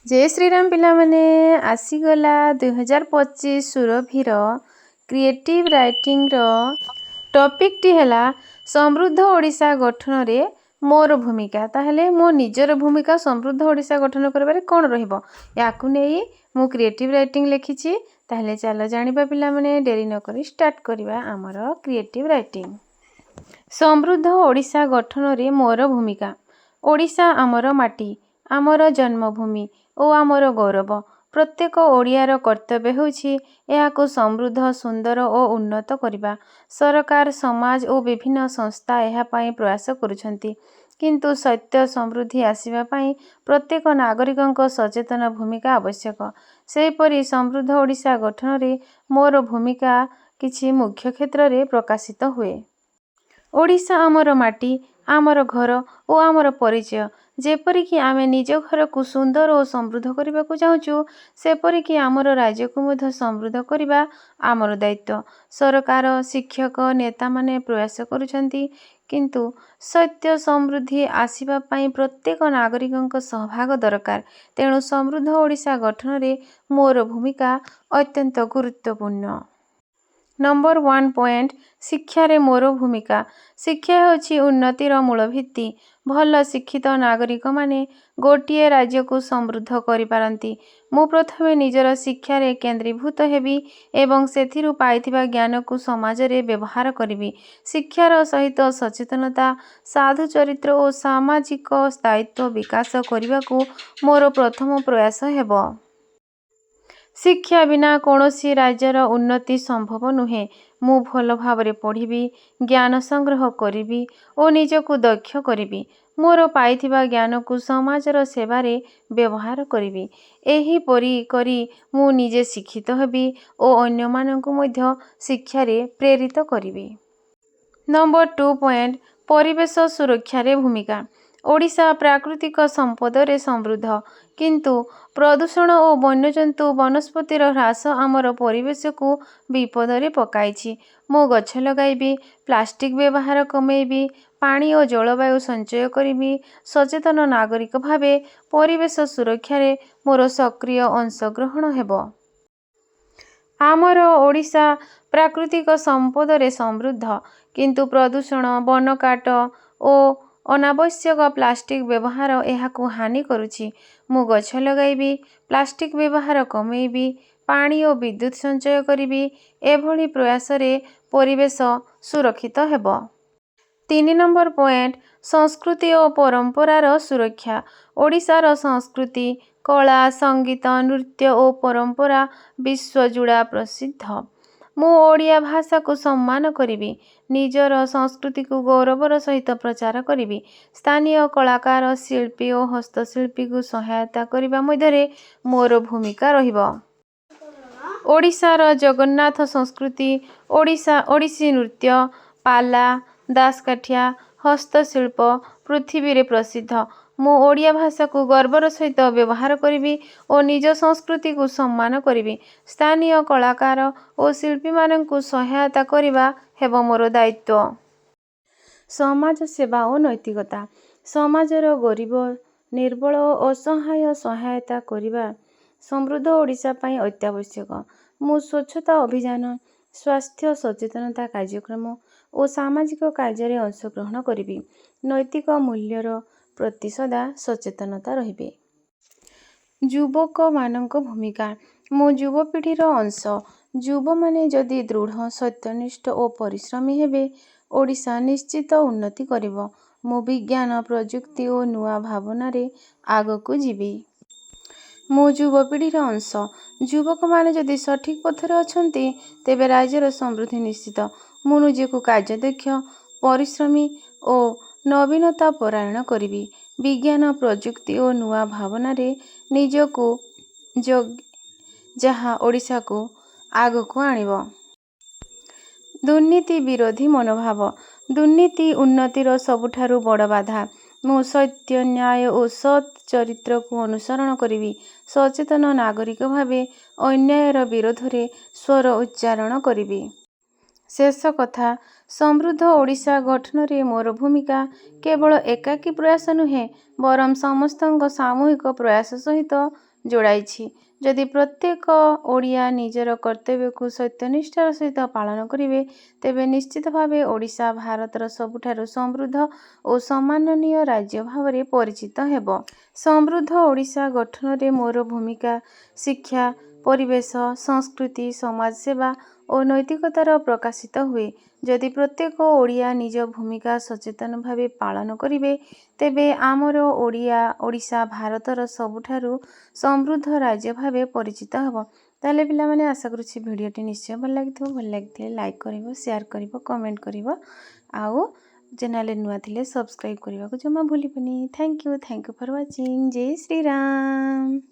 जय श्रीराम पिला माने आसीगला 2025 सुरभिर क्रिएटिव राइटिंग रो टॉपिक टी हैला समृद्ध ओडिशा गठन रे मोर भूमिका। ताहले मो निजर भूमिका समृद्ध ओडिशा गठन करबारे कोन रहिबो याकु नेई मु क्रिएटिव राइटिंग लिखिछि। ताहले चलो जानिबा पिला माने डेरी न करी स्टार्ट करिबा हमर क्रिएटिव राइटिंग। समृद्ध ओडिशा गठन रे मोर भूमिका। ओडिशा आमर माटी, आमर जन्मभूमि ओ आमर गौरव। प्रत्येक ओडियार कर्तव्य होछि एहाको समृद्ध सुंदर ओ उन्नत करिबा। सरकार समाज ओ विभिन्न संस्था एहा पई प्रयास करुछंती, किंतु सत्य समृद्धि आसीबा पई प्रत्येक नागरिकंक सचेतन भूमिका आवश्यक। सेहिपरि समृद्ध ओडिशा गठन रे मोर भूमिका किछि मुख्य क्षेत्र रे प्रकाशित हुए। ओडिशा आमर माटी, आमर घर ओ आमर परिचय। जेपरिकी आमे निज घर को सुंदर और समृद्ध करने को चाहूँ, सेपरिकी आमर राज्य को मध्य समृद्ध करने आमर दायित्व। सरकार, शिक्षक, नेता माने प्रयास करुछंती, किंतु सत्य समृद्धि आसीबा पई प्रत्येक नागरिकंक सहभाग दरकार। तेणु समृद्ध ओडिशा गठन रे मोर भूमिका अत्यंत गुरुत्वपूर्ण। नंबर 1 पॉइंट शिक्षा रे मोर भूमिका। शिक्षा होछि उन्नतिर मूल भित्ति। भल शिक्षित नागरिक माने गोटिए राज्य को समृद्ध करि पारंती। मु प्रथमे निजर शिक्षा रे केंद्रीभूत हेबी एवं सेथिरु पाइथिबा ज्ञान को समाज रे व्यवहार करिबी। शिक्षार सहित सचेतनता, साधु चरित्र और सामाजिक दायित्व विकास करिबाकू मोर प्रथम प्रयास हेबो। शिक्षा बिना कौनसी राज्यर उन्नति संभव नुहे। मु भल भावरे पढ़िबी, ज्ञान संग्रह करिबी और निजको दक्ष करिबी। मोर पाइथिबा ज्ञान को समाजर सेवारे व्यवहार करिबी। एही परी करी मु निजे शिक्षित हेबी और अन्य माननकु मध्य शिक्षारे प्रेरित करिबी। नंबर 2 पॉइंट परिवेश सुरक्षा रे भूमिका। ओडिशा प्राकृतिक संपद रे समृद्ध, किंतु प्रदूषण और वन्यजंतु वनस्पतिर ह्रास आमर परिवेश को विपद रे पकाइछि। मो गछ लगाइबी, प्लास्टिक व्यवहार कमेइबी, पानी और जलवायु संचय करिबी। सचेतन नागरिक भावे परिवेश सुरक्षा रे मोर सक्रिय अंशग्रहण हेबो। आमर ओडिशा प्राकृतिक संपद रे समृद्ध, किंतु प्रदूषण, वन काट और अनावश्यक प्लास्टिक व्यवहार एहाकू हानि करुछि। मु गछ लगाइबी, प्लास्टिक व्यवहार कमेइबी, पानी और विद्युत संचय करिबी। एभली प्रयास रे परिवेश सुरक्षित हेबो। 3 नंबर पॉइंट संस्कृति और परंपरार सुरक्षा। ओडिशार संस्कृति, कला, संगीत, नृत्य और परंपरा विश्वजुड़ा प्रसिद्ध। मु ओडिया भाषा को सम्मान करिबी, निजर संस्कृति को गौरवर सहित प्रचार करिबी। स्थानीय कलाकार, शिल्पी और हस्तशिल्पी को सहायता करिबा मध्यरे मोर भूमिका रहिबो। ओडिशार जगन्नाथ संस्कृति, ओडिसी नृत्य, पाला, दासकाठिया, हस्तशिल्प पृथ्वी रे प्रसिद्ध। मु ओडिया भाषा को गर्वर सहित व्यवहार करिबी और निज संस्कृति को सम्मान करिबी। स्थानीय कलाकार और शिल्पी मानन को सहायता करिबा हेबो मोर दायित्व। समाज सेवा और नैतिकता। समाजर गरीब, निर्बल और असहाय सहायता करिबा समृद्ध ओडिशा पई अत्यावश्यक। मु स्वच्छता अभियान, स्वास्थ्य सचेतनता कार्यक्रम और सामाजिक कार्य अंशग्रहण करिबी। नैतिक मूल्यर प्रति सदा सचेतनता रहिबे। युवक मानक भूमिका। मु युवपीढ़ीर अंश। युव माने जदि दृढ़, सत्यनिष्ठ और परिश्रमी हेबे, ओडिशा निश्चित उन्नति करिबो। मु विज्ञान, प्रजुक्ति और नुआ भावना रे आगकू जीवी। मु युवपीढ़ीर अंश। युवक माने जदि सठिक पथरे अछंती, तेबे राज्यर समृद्धि निश्चित। मु निजेकु कार्यदक्ष, परिश्रमी और नवीनता परायण करिबी। विज्ञान, प्रजुक्ति और नुआ भावना रे निजकु जहा ओडिशा को आगकू आनिबो। दुर्नीति विरोधी मनोभाव। दुर्नीति उन्नतिर सबुठारु बड़ बाधा। मु सत्य, न्याय और सत् चरित्र को अनुसरण करिबी। सचेतन नागरिक भावे अन्यायर विरोध रे स्वर उच्चारण करिबी। ଶେଷ କଥା, ସମୃଦ୍ଧ ଓଡ଼ିଶା ଗଠନରେ ମୋର ଭୂମିକା କେବଳ ଏକାକୀ ପ୍ରୟାସ ନୁହେଁ, ବରଂ ସମସ୍ତଙ୍କ ସାମୂହିକ ପ୍ରୟାସ ସହିତ ଯୋଡ଼ାଇଛି। ଯଦି ପ୍ରତ୍ୟେକ ଓଡ଼ିଆ ନିଜର କର୍ତ୍ତବ୍ୟକୁ ସତ୍ୟନିଷ୍ଠାର ସହିତ ପାଳନ କରିବେ, ତେବେ ନିଶ୍ଚିତ ଭାବେ ଓଡ଼ିଶା ଭାରତର ସବୁଠାରୁ ସମୃଦ୍ଧ ଓ ସମ୍ମାନନୀୟ ରାଜ୍ୟ ଭାବରେ ପରିଚିତ ହେବ। ସମୃଦ୍ଧ ଓଡ଼ିଶା ଗଠନରେ ମୋର ଭୂମିକା ଶିକ୍ଷା, ପରିବେଶ, ସଂସ୍କୃତି, ସମାଜସେବା ଓ ନୈତିକତାର ପ୍ରକାଶିତ ହୁଏ। ଯଦି ପ୍ରତ୍ୟେକ ଓଡ଼ିଆ ନିଜ ଭୂମିକା ସଚେତନ ଭାବେ ପାଳନ କରିବେ, ତେବେ ଆମର ଓଡ଼ିଶା ଭାରତର ସବୁଠାରୁ ସମୃଦ୍ଧ ରାଜ୍ୟ ଭାବେ ପରିଚିତ ହେବ। ତାହେଲେ ପିଲାମାନେ, ଆଶା କରୁଛି ଭିଡ଼ିଓଟି ନିଶ୍ଚୟ ଭଲ ଲାଗିଥିବ। ଭଲ ଲାଗିଥିଲେ ଲାଇକ୍ କରିବ, ସେୟାର କରିବ, କମେଣ୍ଟ କରିବ। ଆଉ ଚ୍ୟାନେଲରେ ନୂଆ ଥିଲେ ସବସ୍କ୍ରାଇବ୍ କରିବାକୁ ଜମା ଭୁଲିବନି। Thank you for watching. ଜୟ ଶ୍ରୀରାମ।